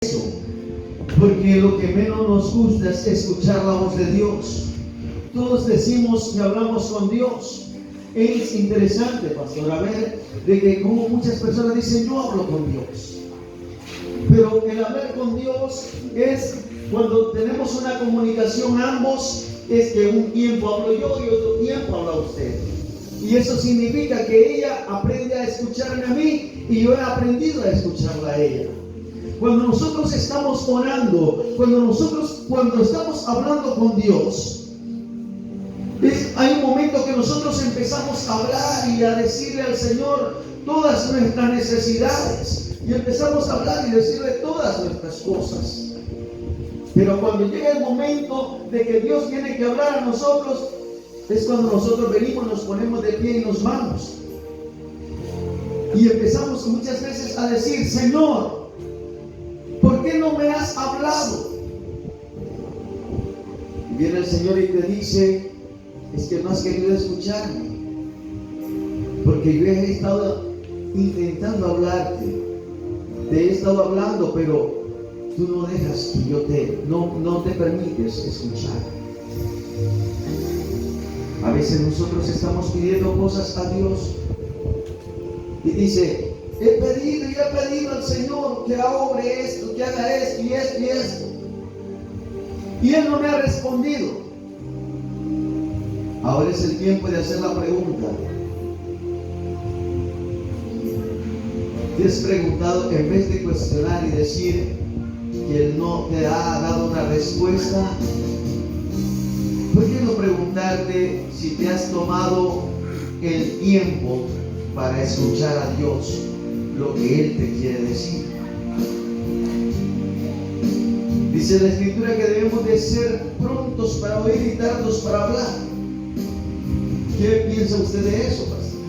eso, porque lo que menos nos gusta es escuchar la voz de Dios. Todos decimos que hablamos con Dios. Es interesante, pastor, a ver, de que como muchas personas dicen, yo hablo con Dios. Pero el hablar con Dios es cuando tenemos una comunicación ambos, es que un tiempo hablo yo y otro tiempo habla usted. Y eso significa que ella aprende a escucharme a mí y yo he aprendido a escucharla a ella. Cuando nosotros estamos orando, cuando estamos hablando con Dios, hay un momento que nosotros empezamos a hablar y a decirle al Señor todas nuestras necesidades. Y empezamos a hablar y decirle todas nuestras cosas. Pero cuando llega el momento de que Dios tiene que hablar a nosotros, es cuando nosotros venimos, nos ponemos de pie y nos vamos. Y empezamos muchas veces a decir, Señor, ¿por qué no me has hablado? Y viene el Señor y te dice, es que no has querido escucharme, porque yo he estado intentando hablarte, te he estado hablando, pero tú no dejas que yo no te permites escuchar. A veces nosotros estamos pidiendo cosas a Dios y dice, he pedido al Señor que obre esto, que haga esto y esto y esto, y Él no me ha respondido. Ahora es el tiempo de hacer la pregunta. ¿Te has preguntado, en vez de cuestionar y decir que Él no te ha dado una respuesta? ¿Por qué no preguntarte si te has tomado el tiempo para escuchar a Dios lo que Él te quiere decir? Dice la Escritura que debemos de ser prontos para oír y tardos para hablar. ¿Qué piensa usted de eso, pastor?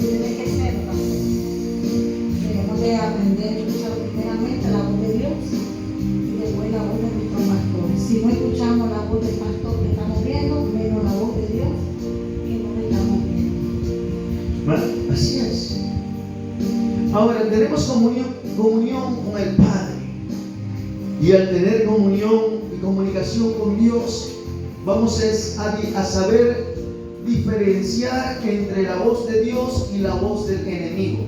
Se debe que ser, pastor. Debemos de aprender a escuchar primeramente la voz de Dios y después la voz de nuestro pastor. Si no escuchamos la voz del pastor que estamos viendo, menos la voz de Dios que no estamos viendo. Bueno, así es. Ahora tenemos comunión con el Padre. Y al tener comunión y comunicación con Dios, vamos a saber diferenciar entre la voz de Dios y la voz del enemigo.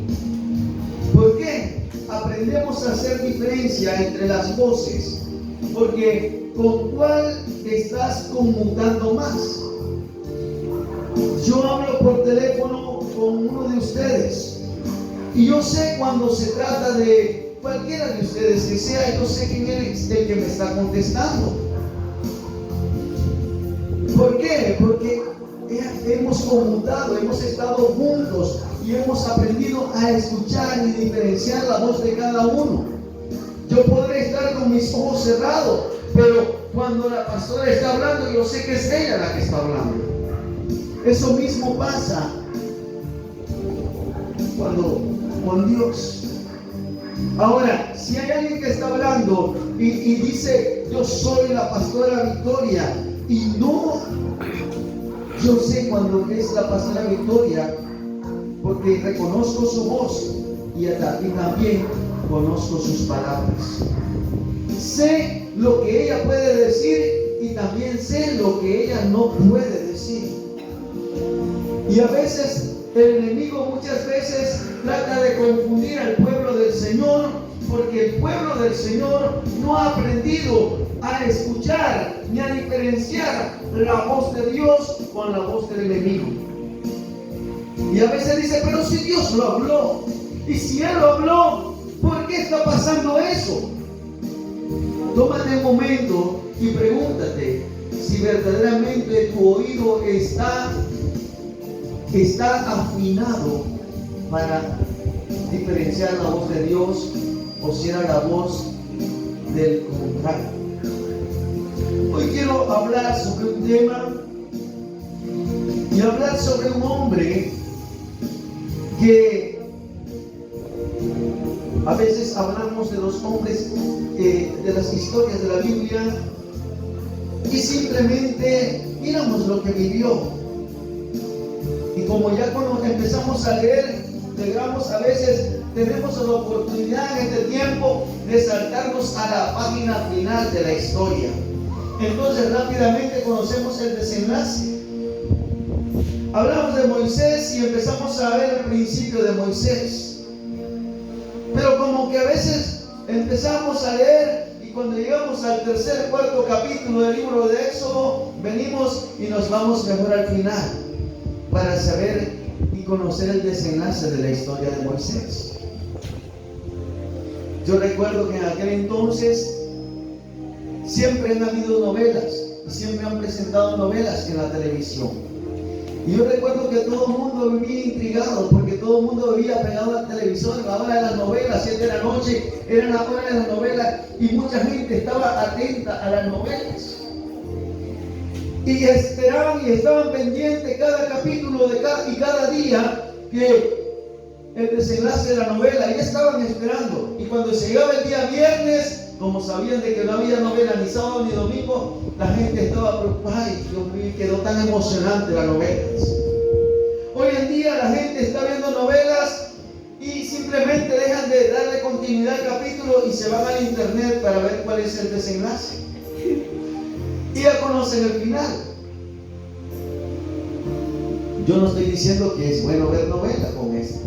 ¿Por qué? Aprendemos a hacer diferencia entre las voces, porque ¿con cuál estás conmutando más? Yo hablo por teléfono con uno de ustedes y yo sé cuando se trata de cualquiera de ustedes que sea, yo sé quién es el que me está contestando. ¿Por qué? Porque hemos conmutado, hemos estado juntos y hemos aprendido a escuchar y diferenciar la voz de cada uno. Yo podré estar con mis ojos cerrados, pero cuando la pastora está hablando, yo sé que es ella la que está hablando. Eso mismo pasa con Dios. Ahora, si hay alguien que está hablando y dice, yo soy la pastora Victoria, y no, yo sé cuando es la pastora Victoria, porque reconozco su voz y también conozco sus palabras. Sé lo que ella puede decir y también sé lo que ella no puede decir. Y a veces el enemigo muchas veces trata de confundir al pueblo del Señor, porque el pueblo del Señor no ha aprendido a escuchar ni a diferenciar la voz de Dios con la voz del enemigo. Y a veces dice, pero si Dios lo habló, y si Él lo habló, ¿por qué está pasando eso? Tómate un momento y pregúntate si verdaderamente tu oído está afinado para diferenciar la voz de Dios o si era la voz del contrario. Hoy quiero hablar sobre un tema y hablar sobre un hombre que a veces hablamos de los hombres de las historias de la Biblia y simplemente miramos lo que vivió. Y como ya cuando empezamos a leer, integramos, a veces tenemos la oportunidad en este tiempo de saltarnos a la página final de la historia. Entonces rápidamente conocemos el desenlace. Hablamos de Moisés y empezamos a ver el principio de Moisés. Pero como que a veces empezamos a leer y cuando llegamos al tercer, cuarto capítulo del libro de Éxodo, venimos y nos vamos mejor al final para saber y conocer el desenlace de la historia de Moisés. Yo recuerdo que en aquel entonces siempre han habido novelas y siempre han presentado novelas en la televisión. Y yo recuerdo que todo el mundo vivía intrigado porque todo el mundo vivía pegado al televisor. La hora de las novelas, 7 de la noche, era la hora de las novelas y mucha gente estaba atenta a las novelas. Y esperaban y estaban pendientes cada capítulo y cada día que el desenlace de la novela, y estaban esperando. Y cuando se llegaba el día viernes, como sabían de que no había novela ni sábado ni domingo, la gente estaba preocupada. Ay, Dios mío, quedó tan emocionante las novelas. Hoy en día la gente está viendo novelas y simplemente dejan de darle continuidad al capítulo y se van al internet para ver cuál es el desenlace. Y ya conocen el final. Yo no estoy diciendo que es bueno ver novelas con esto,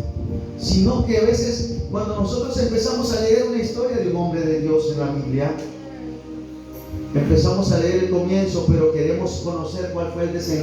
sino que a veces cuando nosotros empezamos a leer una historia de un hombre de Dios en la Biblia, empezamos a leer el comienzo, pero queremos conocer cuál fue el desenlace.